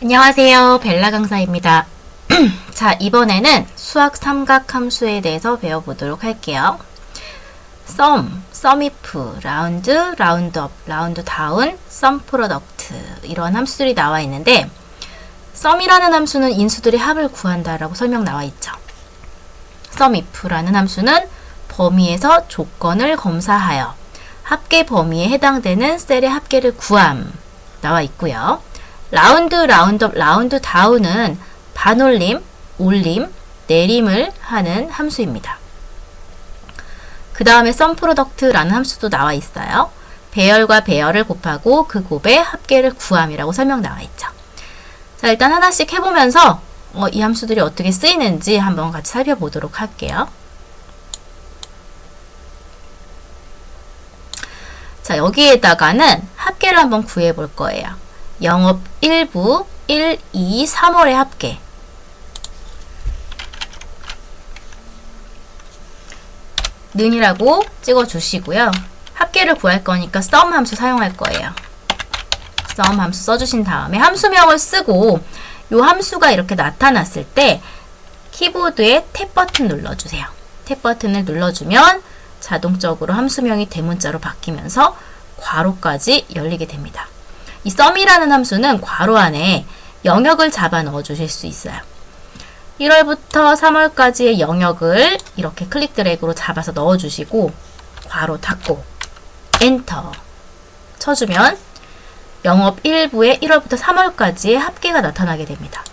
안녕하세요. 벨라 강사입니다. 자, 이번에는 수학 삼각함수에 대해서 배워보도록 할게요. sum if, round, round up, round down, sum product 이런 함수들이 나와 있는데 sum이라는 함수는 인수들의 합을 구한다라고 설명 나와 있죠. sum if라는 함수는 범위에서 조건을 검사하여 합계 범위에 해당되는 셀의 합계를 구함 나와 있고요. 라운드, 라운드업, 라운드 다운은 반올림, 올림, 내림을 하는 함수입니다. 그 다음에 sum product라는 함수도 나와 있어요. 배열과 배열을 곱하고 그 곱의 합계를 구함이라고 설명 나와 있죠. 자, 일단 하나씩 해보면서 이 함수들이 어떻게 쓰이는지 한번 같이 살펴보도록 할게요. 자, 여기에다가는 합계를 한번 구해 볼 거예요. 영업 1부 1, 2, 3월의 합계. 는이라고 찍어주시고요. 합계를 구할 거니까 sum 함수 사용할 거예요. sum 함수 써주신 다음에 함수명을 쓰고 이 함수가 이렇게 나타났을 때 키보드에 탭 버튼 눌러주세요. 탭 버튼을 눌러주면 자동적으로 함수명이 대문자로 바뀌면서 괄호까지 열리게 됩니다. 이 sum이라는 함수는 괄호 안에 영역을 잡아 넣어 주실 수 있어요. 1월부터 3월까지의 영역을 이렇게 클릭 드래그로 잡아서 넣어 주시고 괄호 닫고 엔터 쳐주면 영업 1부에 1월부터 3월까지의 합계가 나타나게 됩니다.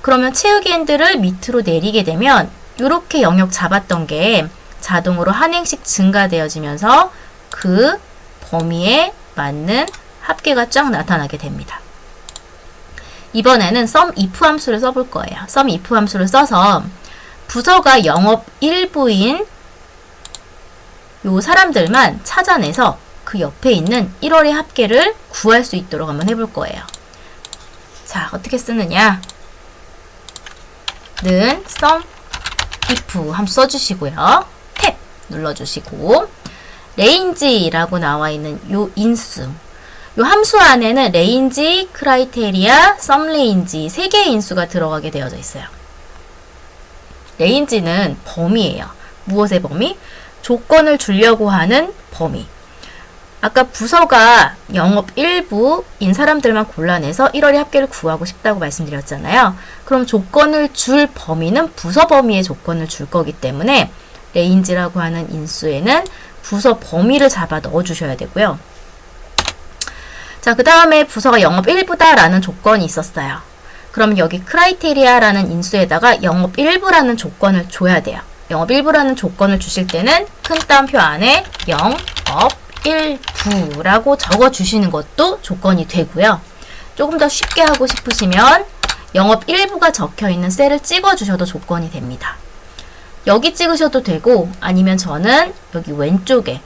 그러면 채우기 핸들을 밑으로 내리게 되면 이렇게 영역 잡았던 게 자동으로 한 행씩 증가되어지면서 그 범위에 맞는 합계가 쫙 나타나게 됩니다. 이번에는 sum if 함수를 써볼 거예요. sum if 함수를 써서 부서가 영업 1부인 요 사람들만 찾아내서 그 옆에 있는 1월의 합계를 구할 수 있도록 한번 해볼 거예요. 자, 어떻게 쓰느냐? 는 sum if 함수 써주시고요. 탭 눌러주시고 range라고 나와 있는 요 인수 이 함수 안에는 range, criteria, sum range 3개의 인수가 들어가게 되어져 있어요. range는 범위예요. 무엇의 범위? 조건을 주려고 하는 범위. 아까 부서가 영업 1부인 사람들만 골라내서 1월의 합계를 구하고 싶다고 말씀드렸잖아요. 그럼 조건을 줄 범위는 부서 범위의 조건을 줄 거기 때문에 range라고 하는 인수에는 부서 범위를 잡아 넣어 주셔야 되고요. 자, 그 다음에 부서가 영업 1부다 라는 조건이 있었어요. 그럼 여기 크라이테리아라는 인수에다가 영업 1부라는 조건을 줘야 돼요. 영업 1부라는 조건을 주실 때는 큰 따옴표 안에 영업 1부라고 적어 주시는 것도 조건이 되고요. 조금 더 쉽게 하고 싶으시면 영업 1부가 적혀 있는 셀을 찍어 주셔도 조건이 됩니다. 여기 찍으셔도 되고 아니면 저는 여기 왼쪽에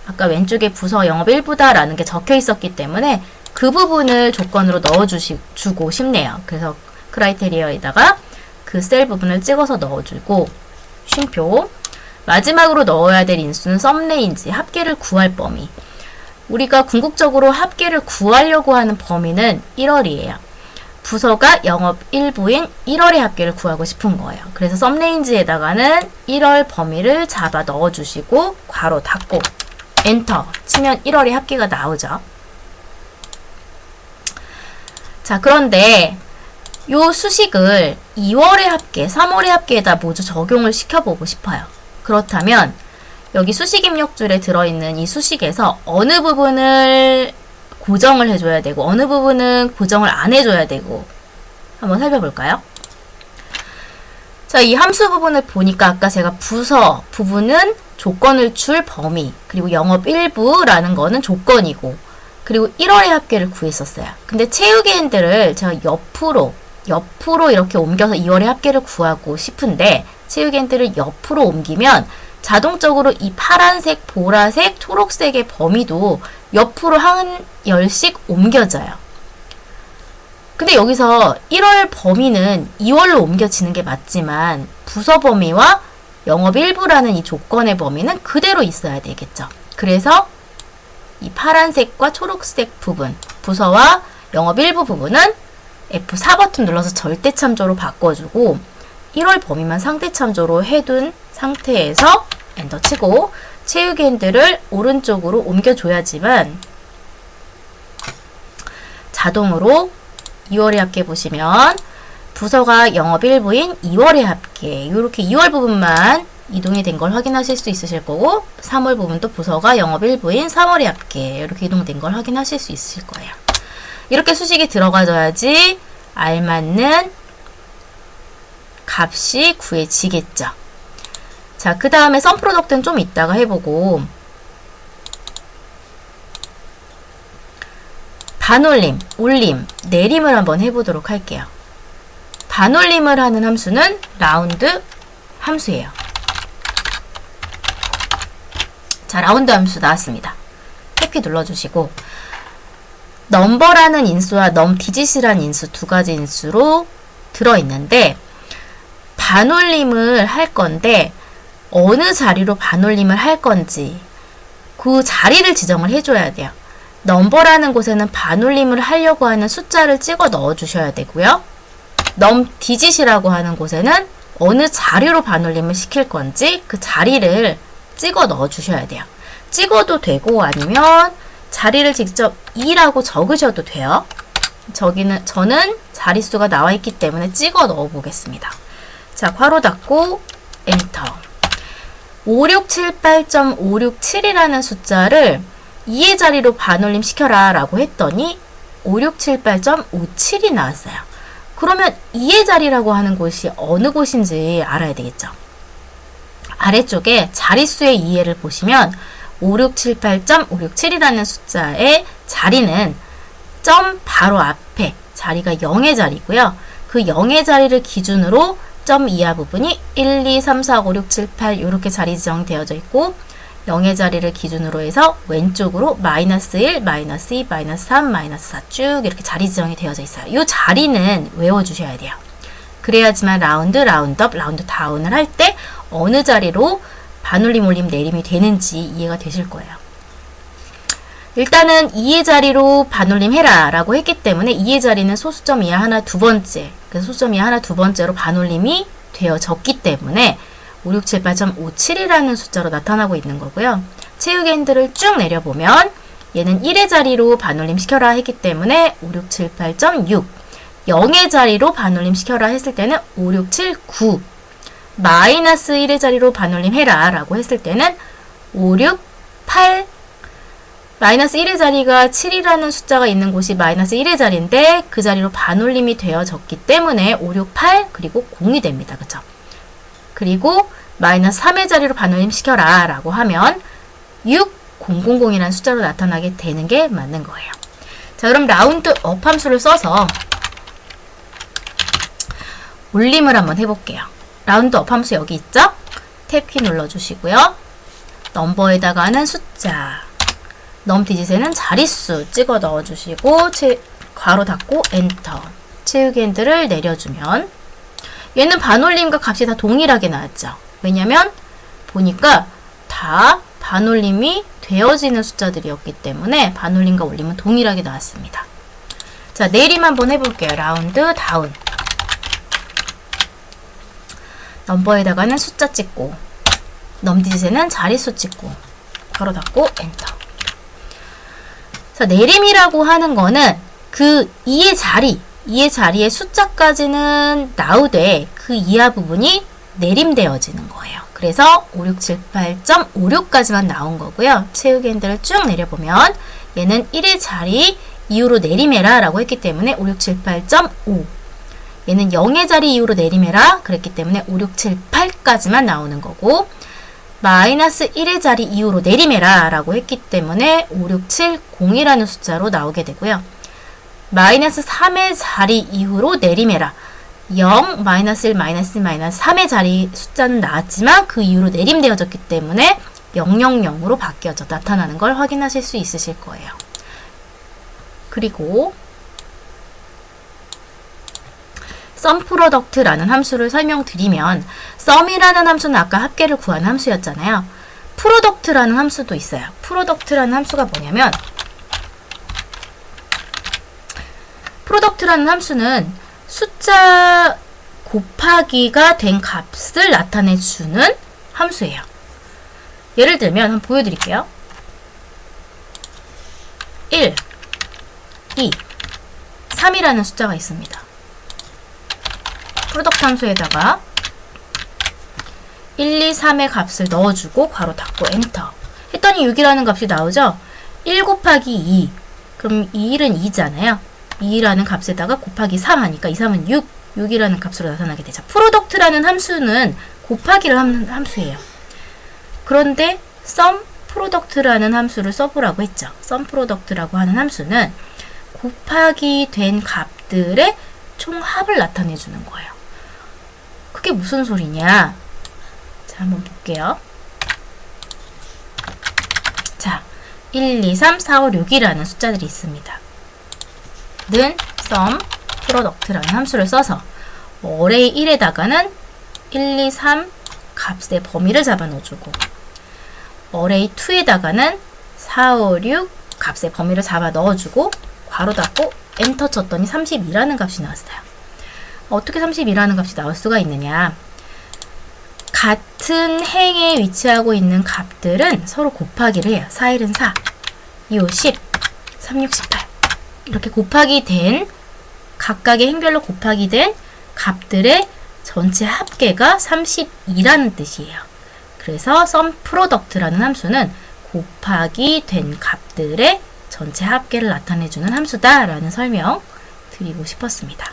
아까 왼쪽에 부서 영업 1부다 라는 게 적혀 있었기 때문에 그 부분을 조건으로 넣어주고 싶네요. 그래서 크라이테리아에다가 그 셀 부분을 찍어서 넣어주고 쉼표. 마지막으로 넣어야 될 인수는 sum range, 합계를 구할 범위. 우리가 궁극적으로 합계를 구하려고 하는 범위는 1월이에요. 부서가 영업 1부인 1월의 합계를 구하고 싶은 거예요. 그래서 sum range에다가는 1월 범위를 잡아 넣어주시고 괄호 닫고 엔터 치면 1월의 합계가 나오죠. 자, 그런데 요 수식을 2월의 합계, 3월의 합계에다 모두 적용을 시켜보고 싶어요. 그렇다면 여기 수식 입력줄에 들어있는 이 수식에서 어느 부분을 고정을 해줘야 되고 어느 부분은 고정을 안 해줘야 되고 한번 살펴볼까요? 자, 이 함수 부분을 보니까 아까 제가 부서 부분은 조건을 줄 범위, 그리고 영업 1부라는 거는 조건이고, 그리고 1월의 합계를 구했었어요. 근데 채우기 핸들을 제가 옆으로 이렇게 옮겨서 2월의 합계를 구하고 싶은데, 채우기 핸들을 옆으로 옮기면 자동적으로 이 파란색, 보라색, 초록색의 범위도 옆으로 한 열씩 옮겨져요. 근데 여기서 1월 범위는 2월로 옮겨지는 게 맞지만, 부서 범위와 영업 1부라는 이 조건의 범위는 그대로 있어야 되겠죠. 그래서 이 파란색과 초록색 부분, 부서와 영업 일부 부분은 F4 버튼 눌러서 절대 참조로 바꿔주고 1월 범위만 상대 참조로 해둔 상태에서 엔터 치고 채우기 핸들을 오른쪽으로 옮겨줘야지만 자동으로 2월의 합계 보시면 부서가 영업 일부인 2월의 합계 이렇게 2월 부분만 이동이 된 걸 확인하실 수 있으실 거고 3월 부분도 부서가 영업 일부인 3월의 합계 이렇게 이동된 걸 확인하실 수 있으실 거예요. 이렇게 수식이 들어가줘야지 알맞는 값이 구해지겠죠. 자, 그 다음에 썸 프로덕트는 좀 이따가 해보고 반올림, 올림, 내림을 한번 해보도록 할게요. 반올림을 하는 함수는 라운드 함수예요. 자, 라운드 함수 나왔습니다. 탭키 눌러주시고 넘버라는 인수와 넘디짓이라는 인수 두 가지 인수로 들어있는데 반올림을 할 건데 어느 자리로 반올림을 할 건지 그 자리를 지정을 해줘야 돼요. 넘버라는 곳에는 반올림을 하려고 하는 숫자를 찍어 넣어 주셔야 되고요. 넘디짓이라고 하는 곳에는 어느 자리로 반올림을 시킬 건지 그 자리를 찍어 넣어 주셔야 돼요. 찍어도 되고 아니면 자리를 직접 2라고 적으셔도 돼요. 저는 자릿수가 나와 있기 때문에 찍어 넣어 보겠습니다. 자, 괄호 닫고 엔터. 5678.567이라는 숫자를 2의 자리로 반올림 시켜라 라고 했더니 5678.57이 나왔어요. 그러면 2의 자리라고 하는 곳이 어느 곳인지 알아야 되겠죠. 아래쪽에 자릿수의 2의를 보시면 5678.567이라는 숫자의 자리는 점 바로 앞에 자리가 0의 자리고요. 그 0의 자리를 기준으로 점 이하 부분이 1, 2, 3, 4, 5, 6, 7, 8 이렇게 자리 지정되어져 있고 0의 자리를 기준으로 해서 왼쪽으로 마이너스 1, 마이너스 2, 마이너스 3, 마이너스 4 쭉 이렇게 자리 지정이 되어져 있어요. 이 자리는 외워주셔야 돼요. 그래야지만 라운드, 라운드업, 라운드 다운을 할 때 어느 자리로 반올림, 올림, 내림이 되는지 이해가 되실 거예요. 일단은 2의 자리로 반올림 해라 라고 했기 때문에 2의 자리는 소수점 이하 하나 두 번째, 그래서 소수점 이하 하나 두 번째로 반올림이 되어졌기 때문에 5678.57이라는 숫자로 나타나고 있는 거고요. 채우기 핸들을 쭉 내려보면 얘는 1의 자리로 반올림 시켜라 했기 때문에 5678.6 0의 자리로 반올림 시켜라 했을 때는 5679 마이너스 1의 자리로 반올림 해라 라고 했을 때는 568 마이너스 1의 자리가 7이라는 숫자가 있는 곳이 마이너스 1의 자리인데 그 자리로 반올림이 되어졌기 때문에 568 그리고 0이 됩니다. 그쵸? 그리고 마이너스 3의 자리로 반올림 시켜라 라고 하면 6000이라는 숫자로 나타나게 되는 게 맞는 거예요. 자, 그럼 라운드 업 함수를 써서 올림을 한번 해볼게요. 라운드 업 함수 여기 있죠? 탭키 눌러주시고요. 넘버에다가는 숫자, 넘디짓에는 자릿수 찍어 넣어주시고 괄호 닫고 엔터. 채우기 핸들을 내려주면 얘는 반올림과 값이 다 동일하게 나왔죠. 왜냐면 보니까 다 반올림이 되어지는 숫자들이었기 때문에 반올림과 올림은 동일하게 나왔습니다. 자, 내림 한번 해볼게요. 라운드 다운. 넘버에다가는 숫자 찍고 넘디짓에는 자릿수 찍고 괄호 닫고 엔터. 자, 내림이라고 하는 거는 그 2의 자리의 숫자까지는 나오되 그 이하 부분이 내림되어지는 거예요. 그래서 5678.56까지만 나온 거고요. 채우기 핸들을 쭉 내려보면 얘는 1의 자리 이후로 내림해라 라고 했기 때문에 5678.5 얘는 0의 자리 이후로 내림해라 그랬기 때문에 5678까지만 나오는 거고 마이너스 1의 자리 이후로 내림해라 라고 했기 때문에 5670이라는 숫자로 나오게 되고요. 마이너스 3의 자리 이후로 내림해라 0, 마이너스 1, 마이너스 3의 자리 숫자는 나왔지만 그 이후로 내림되어졌기 때문에 000으로 바뀌어져 나타나는 걸 확인하실 수 있으실 거예요. 그리고 sum product라는 함수를 설명드리면 sum이라는 함수는 아까 합계를 구한 함수였잖아요. product라는 함수도 있어요. product라는 함수가 뭐냐면 프로덕트라는 함수는 숫자 곱하기가 된 값을 나타내주는 함수예요. 예를 들면 한번 보여드릴게요. 1, 2, 3이라는 숫자가 있습니다. 프로덕트 함수에다가 1, 2, 3의 값을 넣어주고 괄호 닫고 엔터 했더니 6이라는 값이 나오죠? 1 곱하기 2 그럼 1은 2잖아요. 2라는 값에다가 곱하기 3 하니까 2, 3은 6 6이라는 값으로 나타나게 되죠. 프로덕트라는 함수는 곱하기를 하는 함수예요. 그런데 sum product라는 함수를 써보라고 했죠. sum product라고 하는 함수는 곱하기 된 값들의 총합을 나타내주는 거예요. 그게 무슨 소리냐? 자, 한번 볼게요. 자, 1, 2, 3, 4, 5, 6이라는 숫자들이 있습니다. 는 sum product라는 함수를 써서 어레이 1에다가는 1, 2, 3 값의 범위를 잡아 넣어주고 어레이 2에다가는 4, 5, 6 값의 범위를 잡아 넣어주고 괄호 닫고 엔터 쳤더니 32라는 값이 나왔어요. 어떻게 32라는 값이 나올 수가 있느냐? 같은 행에 위치하고 있는 값들은 서로 곱하기를 해요. 4, 1은 4, 2, 5, 10, 3, 6, 18 이렇게 곱하기 된 각각의 행별로 곱하기 된 값들의 전체 합계가 32라는 뜻이에요. 그래서 sum product라는 함수는 곱하기 된 값들의 전체 합계를 나타내주는 함수다 라는 설명 드리고 싶었습니다.